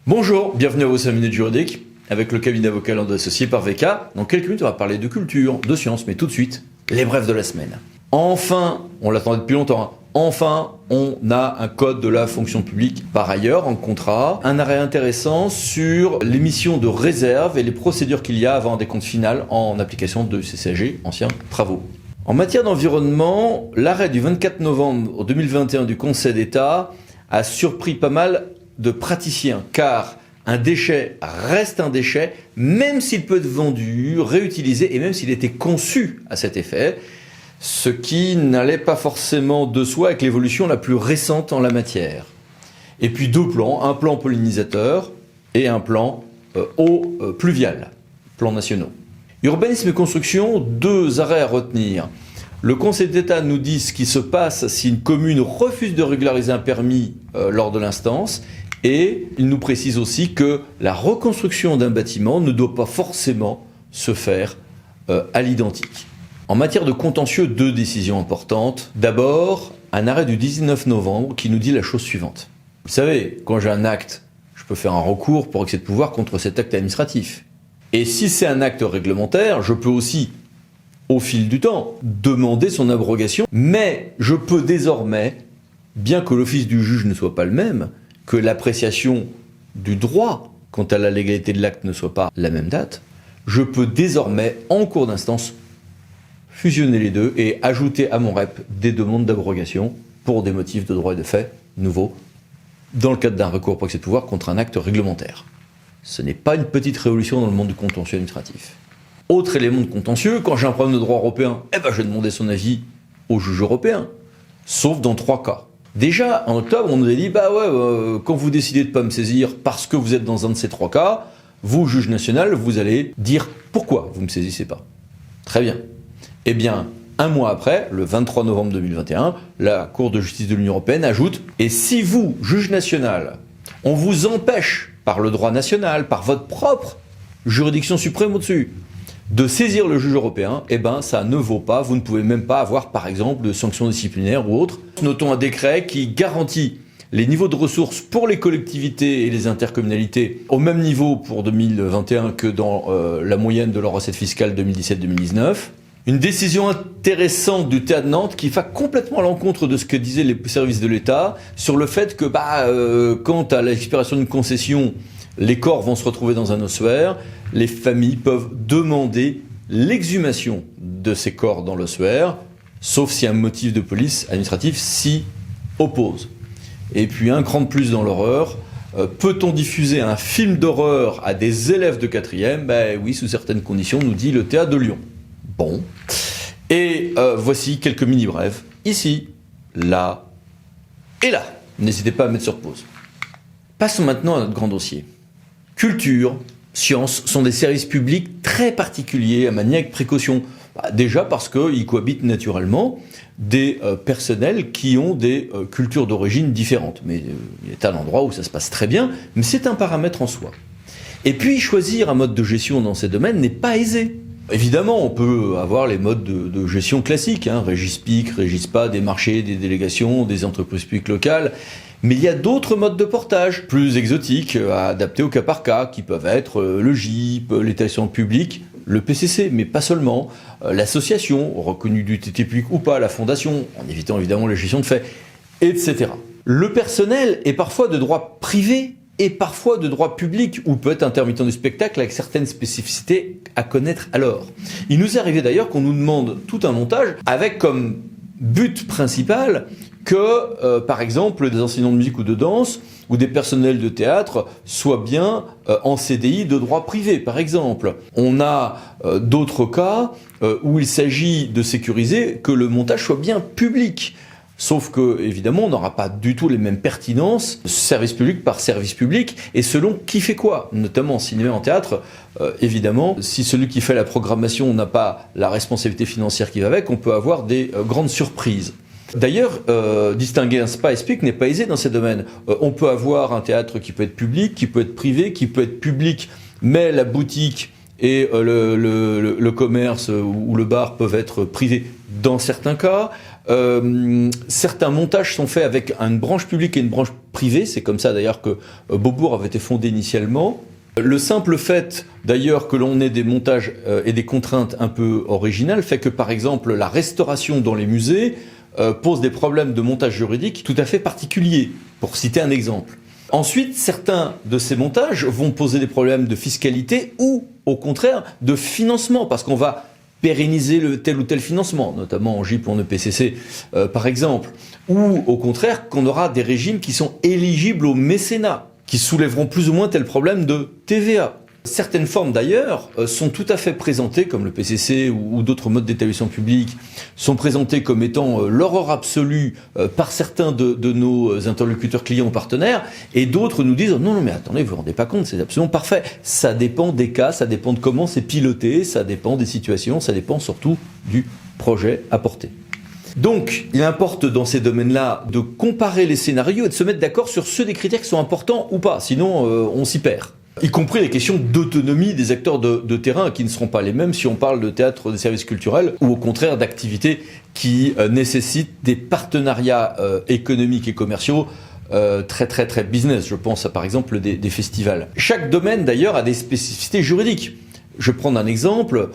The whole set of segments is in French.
Bonjour, bienvenue à vos 5 minutes juridiques avec le cabinet d'avocats Landau associé par VK. Dans quelques minutes, on va parler de culture, de science, mais tout de suite, les brefs de la semaine. Enfin, on l'attendait depuis longtemps, enfin, on a un code de la fonction publique par ailleurs en contrat. Un arrêt intéressant sur l'émission de réserve et les procédures qu'il y a avant un décompte final en application de CCAG, anciens travaux. En matière d'environnement, l'arrêt du 24 novembre 2021 du Conseil d'État a surpris pas mal de praticiens, car un déchet reste un déchet, même s'il peut être vendu, réutilisé, et même s'il était conçu à cet effet, ce qui n'allait pas forcément de soi avec l'évolution la plus récente en la matière. Et puis deux plans, un plan pollinisateur et un plan eau pluviale, plans nationaux. Urbanisme et construction, deux arrêts à retenir. Le Conseil d'État nous dit ce qui se passe si une commune refuse de régulariser un permis lors de l'instance, et il nous précise aussi que la reconstruction d'un bâtiment ne doit pas forcément se faire à l'identique. En matière de contentieux, deux décisions importantes. D'abord, un arrêt du 19 novembre qui nous dit la chose suivante. Vous savez, quand j'ai un acte, je peux faire un recours pour excès de pouvoir contre cet acte administratif. Et si c'est un acte réglementaire, je peux aussi, au fil du temps, demander son abrogation. Mais je peux désormais, bien que l'office du juge ne soit pas le même, que l'appréciation du droit quant à la légalité de l'acte ne soit pas la même date, je peux désormais, en cours d'instance, fusionner les deux et ajouter à mon REP des demandes d'abrogation pour des motifs de droit et de fait nouveaux, dans le cadre d'un recours pour excès de pouvoir contre un acte réglementaire. Ce n'est pas une petite révolution dans le monde du contentieux administratif. Autre élément de contentieux, quand j'ai un problème de droit européen, je vais demander son avis au juge européen, sauf dans 3 cas. Déjà, en octobre, on nous a dit, quand vous décidez de ne pas me saisir parce que vous êtes dans un de ces 3 cas, vous, juge national, vous allez dire pourquoi vous ne me saisissez pas. Très bien. Eh bien, un mois après, le 23 novembre 2021, la Cour de justice de l'Union européenne ajoute « Et si vous, juge national, on vous empêche par le droit national, par votre propre juridiction suprême au-dessus, de saisir le juge européen, ça ne vaut pas, vous ne pouvez même pas avoir par exemple de sanctions disciplinaires ou autres. Notons un décret qui garantit les niveaux de ressources pour les collectivités et les intercommunalités au même niveau pour 2021 que dans la moyenne de leur recette fiscale 2017-2019. Une décision intéressante du TA de Nantes qui va complètement à l'encontre de ce que disaient les services de l'État sur le fait que quant à l'expiration d'une concession, les corps vont se retrouver dans un ossuaire, les familles peuvent demander l'exhumation de ces corps dans l'ossuaire, sauf si un motif de police administrative s'y oppose. Et puis un cran de plus dans l'horreur, peut-on diffuser un film d'horreur à des élèves de 4e ? Oui, sous certaines conditions, nous dit le TA de Lyon. Bon. Et voici quelques mini-brèves, ici, là et là. N'hésitez pas à mettre sur pause. Passons maintenant à notre grand dossier. Culture, sciences sont des services publics très particuliers à manier avec précaution. Déjà parce qu'ils cohabitent naturellement des personnels qui ont des cultures d'origine différentes. Mais il y a un endroit où ça se passe très bien, mais c'est un paramètre en soi. Et puis choisir un mode de gestion dans ces domaines n'est pas aisé. Évidemment, on peut avoir les modes de gestion classiques, Régispic, Régispa, des marchés, des délégations, des entreprises publiques locales. Mais il y a d'autres modes de portage, plus exotiques, adaptés au cas par cas, qui peuvent être le GIP, l'établissement public, le PCC, mais pas seulement, l'association, reconnue d'utilité publique ou pas, la fondation, en évitant évidemment les gestions de fait, etc. Le personnel est parfois de droit privé et parfois de droit public, ou peut être intermittent du spectacle avec certaines spécificités à connaître alors. Il nous est arrivé d'ailleurs qu'on nous demande tout un montage avec comme but principal que, par exemple, des enseignants de musique ou de danse ou des personnels de théâtre soient bien en CDI de droit privé, par exemple. On a d'autres cas où il s'agit de sécuriser que le montage soit bien public. Sauf que, évidemment, on n'aura pas du tout les mêmes pertinences, service public par service public, et selon qui fait quoi. Notamment en cinéma et en théâtre, évidemment, si celui qui fait la programmation n'a pas la responsabilité financière qui va avec, on peut avoir des grandes surprises. D'ailleurs, distinguer un spa et SPIC n'est pas aisé dans ces domaines. On peut avoir un théâtre qui peut être public, qui peut être privé, qui peut être public, mais la boutique et le commerce ou le bar peuvent être privés dans certains cas. Certains montages sont faits avec une branche publique et une branche privée. C'est comme ça d'ailleurs que Beaubourg avait été fondé initialement. Le simple fait d'ailleurs que l'on ait des montages et des contraintes un peu originales fait que par exemple la restauration dans les musées pose des problèmes de montage juridique tout à fait particuliers, pour citer un exemple. Ensuite, certains de ces montages vont poser des problèmes de fiscalité ou au contraire de financement, parce qu'on va pérenniser tel ou tel financement, notamment en GIP ou en EPCC par exemple, ou au contraire qu'on aura des régimes qui sont éligibles au mécénat, qui soulèveront plus ou moins tel problème de TVA. Certaines formes d'ailleurs sont tout à fait présentées, comme le PCC ou d'autres modes d'établissement public, sont présentées comme étant l'horreur absolue par certains de nos interlocuteurs clients ou partenaires, et d'autres nous disent non mais attendez, vous vous rendez pas compte, c'est absolument parfait. Ça dépend des cas, ça dépend de comment c'est piloté, ça dépend des situations, ça dépend surtout du projet apporté. Donc, il importe dans ces domaines-là de comparer les scénarios et de se mettre d'accord sur ceux des critères qui sont importants ou pas, sinon on s'y perd. Y compris les questions d'autonomie des acteurs de terrain qui ne seront pas les mêmes si on parle de théâtre, de services culturels ou au contraire d'activités qui nécessitent des partenariats économiques et commerciaux très business. Je pense à par exemple des festivals. Chaque domaine d'ailleurs a des spécificités juridiques. Je vais prendre un exemple,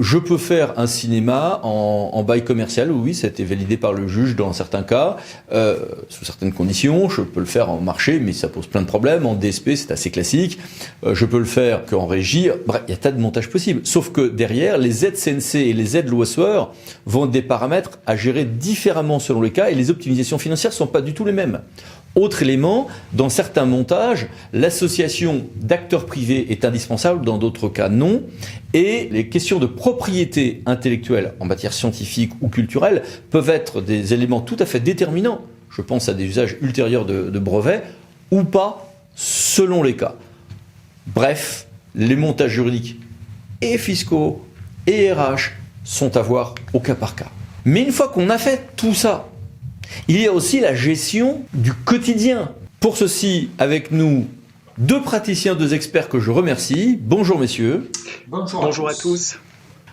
je peux faire un cinéma en bail commercial, oui, ça a été validé par le juge dans certains cas, sous certaines conditions, je peux le faire en marché, mais ça pose plein de problèmes, en DSP c'est assez classique, je peux le faire qu'en régie, bref, il y a tas de montages possibles, sauf que derrière, les aides CNC et les aides loisseurs vont être des paramètres à gérer différemment selon les cas, et les optimisations financières ne sont pas du tout les mêmes. Autre élément, dans certains montages, l'association d'acteurs privés est indispensable, dans d'autres cas non, et les questions de propriété intellectuelle en matière scientifique ou culturelle peuvent être des éléments tout à fait déterminants, je pense à des usages ultérieurs de brevets, ou pas, selon les cas. Bref, les montages juridiques et fiscaux et RH sont à voir au cas par cas. Mais une fois qu'on a fait tout ça, il y a aussi la gestion du quotidien. Pour ceci, avec nous, deux praticiens, deux experts que je remercie. Bonjour messieurs. Bonjour à tous.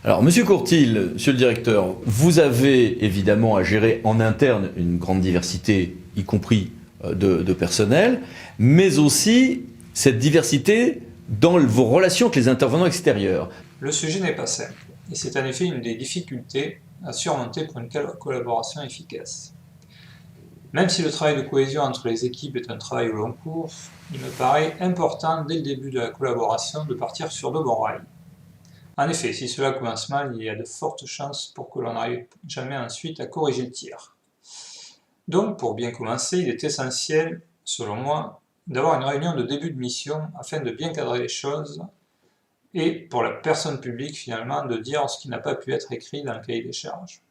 Alors monsieur Courtil, monsieur le directeur, vous avez évidemment à gérer en interne une grande diversité, y compris de personnel, mais aussi cette diversité dans vos relations avec les intervenants extérieurs. Le sujet n'est pas simple, et c'est en effet une des difficultés à surmonter pour une collaboration efficace. Même si le travail de cohésion entre les équipes est un travail au long cours, il me paraît important dès le début de la collaboration de partir sur de bons rails. En effet, si cela commence mal, il y a de fortes chances pour que l'on n'arrive jamais ensuite à corriger le tir. Donc, pour bien commencer, il est essentiel, selon moi, d'avoir une réunion de début de mission afin de bien cadrer les choses et, pour la personne publique, finalement, de dire ce qui n'a pas pu être écrit dans le cahier des charges.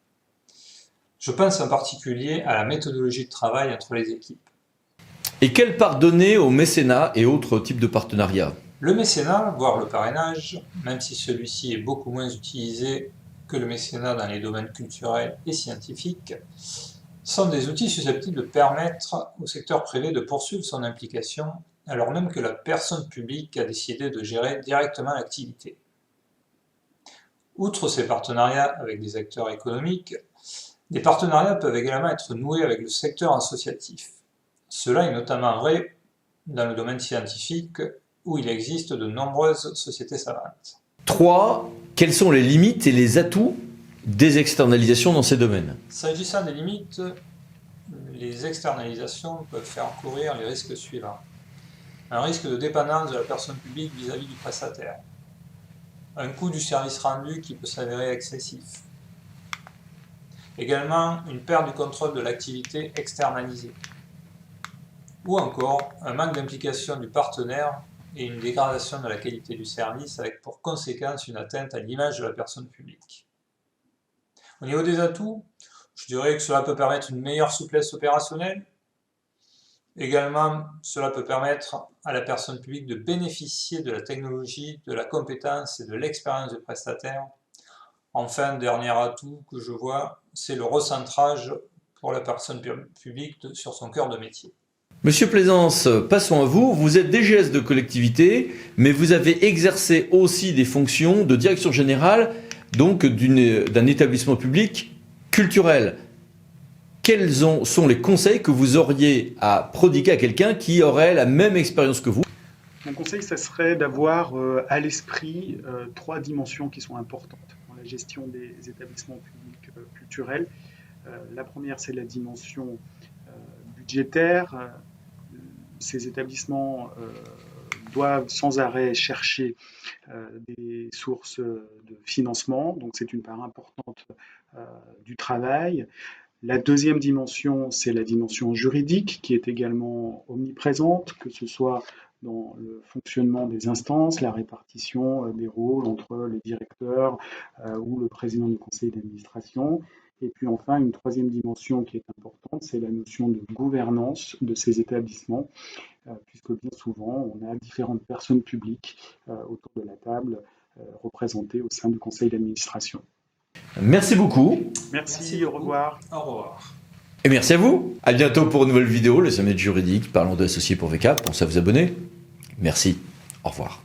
Je pense en particulier à la méthodologie de travail entre les équipes. Et quelle part donner au mécénat et autres types de partenariats ? Le mécénat, voire le parrainage, même si celui-ci est beaucoup moins utilisé que le mécénat dans les domaines culturels et scientifiques, sont des outils susceptibles de permettre au secteur privé de poursuivre son implication, alors même que la personne publique a décidé de gérer directement l'activité. Outre ces partenariats avec des acteurs économiques, des partenariats peuvent également être noués avec le secteur associatif. Cela est notamment vrai dans le domaine scientifique où il existe de nombreuses sociétés savantes. 3. Quelles sont les limites et les atouts des externalisations dans ces domaines ? S'agissant des limites, les externalisations peuvent faire courir les risques suivants. Un risque de dépendance de la personne publique vis-à-vis du prestataire. Un coût du service rendu qui peut s'avérer excessif. Également, une perte du contrôle de l'activité externalisée. Ou encore, un manque d'implication du partenaire et une dégradation de la qualité du service avec pour conséquence une atteinte à l'image de la personne publique. Au niveau des atouts, je dirais que cela peut permettre une meilleure souplesse opérationnelle. Également, cela peut permettre à la personne publique de bénéficier de la technologie, de la compétence et de l'expérience du prestataire. Enfin, dernier atout que je vois, c'est le recentrage pour la personne publique sur son cœur de métier. Monsieur Plaisance, passons à vous. Vous êtes DGS de collectivité, mais vous avez exercé aussi des fonctions de direction générale, donc d'un établissement public culturel. sont les conseils que vous auriez à prodiguer à quelqu'un qui aurait la même expérience que vous? Mon conseil, ça serait d'avoir à l'esprit 3 dimensions qui sont importantes dans la gestion des établissements publics culturels. La première, c'est la dimension budgétaire. Ces établissements doivent sans arrêt chercher des sources de financement, donc c'est une part importante du travail. La deuxième dimension, c'est la dimension juridique qui est également omniprésente, que ce soit dans le fonctionnement des instances, la répartition des rôles entre le directeur ou le président du conseil d'administration. Et puis enfin, une troisième dimension qui est importante, c'est la notion de gouvernance de ces établissements, puisque bien souvent, on a différentes personnes publiques autour de la table représentées au sein du conseil d'administration. Merci beaucoup. Merci, au revoir. Au revoir. Et merci à vous. À bientôt pour une nouvelle vidéo, le sommet juridique, parlons de associés pour VK. Pensez à vous abonner. Merci. Au revoir.